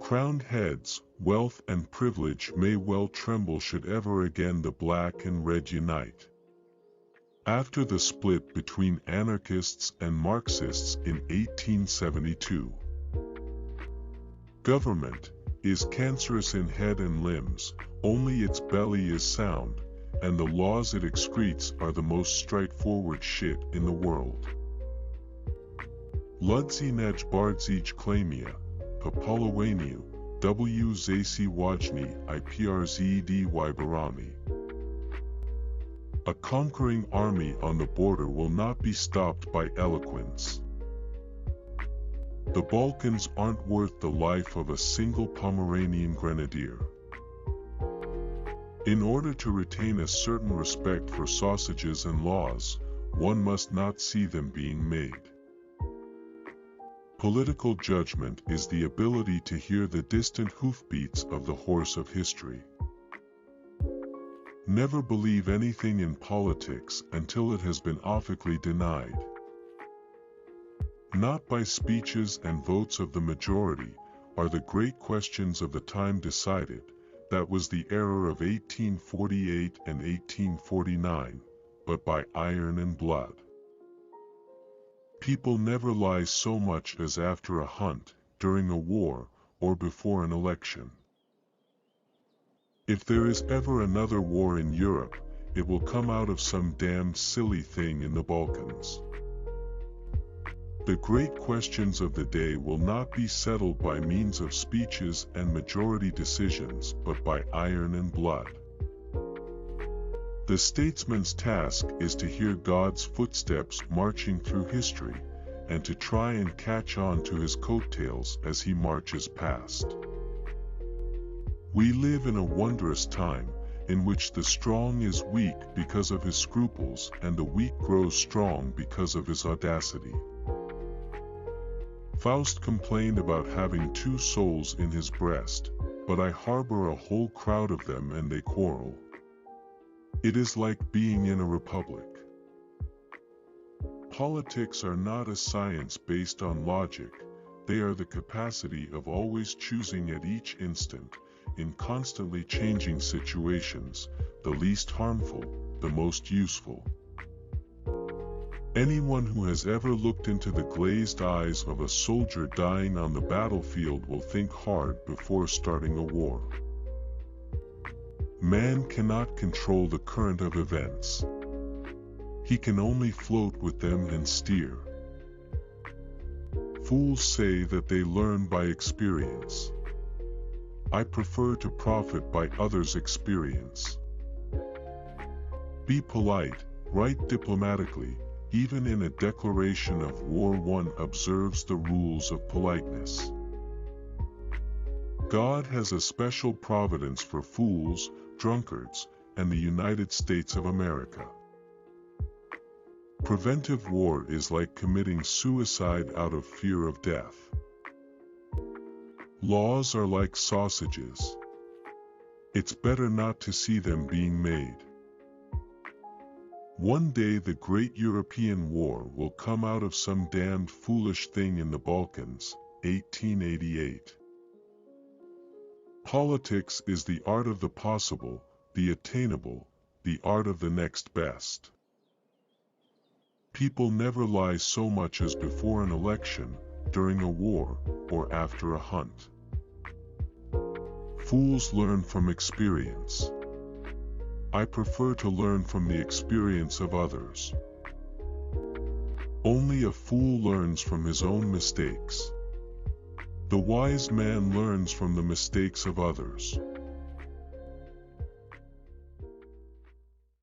Crowned heads, wealth and privilege may well tremble should ever again the black and red unite. After the split between anarchists and Marxists in 1872. Government is cancerous in head and limbs, only its belly is sound, and the laws it excretes are the most straightforward shit in the world. Ludzinaj bardzij klamia, popolowaniu, w zaciwajni iprzdy wyborami. A conquering army on the border will not be stopped by eloquence. The Balkans aren't worth the life of a single Pomeranian grenadier. In order to retain a certain respect for sausages and laws, one must not see them being made. Political judgment is the ability to hear the distant hoofbeats of the horse of history. Never believe anything in politics until it has been offensively denied. Not by speeches and votes of the majority are the great questions of the time decided. That was the error of 1848 and 1849, but by iron and blood. People never lie so much as after a hunt, during a war, or before an election. If there is ever another war in Europe, it will come out of some damned silly thing in the Balkans. The great questions of the day will not be settled by means of speeches and majority decisions, but by iron and blood. The statesman's task is to hear God's footsteps marching through history, and to try and catch on to his coattails as he marches past. We live in a wondrous time, in which the strong is weak because of his scruples and the weak grows strong because of his audacity. Faust complained about having two souls in his breast, but I harbor a whole crowd of them and they quarrel. It is like being in a republic. Politics are not a science based on logic, they are the capacity of always choosing at each instant, in constantly changing situations, the least harmful, the most useful. Anyone who has ever looked into the glazed eyes of a soldier dying on the battlefield will think hard before starting a war. Man cannot control the current of events. He can only float with them and steer. Fools say that they learn by experience. I prefer to profit by others' experience. Be polite, write diplomatically. Even in a declaration of war one observes the rules of politeness. God has a special providence for fools, drunkards, and the United States of America. Preventive war is like committing suicide out of fear of death. Laws are like sausages. It's better not to see them being made. One day the great European war will come out of some damned foolish thing in the Balkans, 1888. Politics is the art of the possible, the attainable, the art of the next best. People never lie so much as before an election, during a war, or after a hunt. Fools learn from experience. I prefer to learn from the experience of others. Only a fool learns from his own mistakes. The wise man learns from the mistakes of others.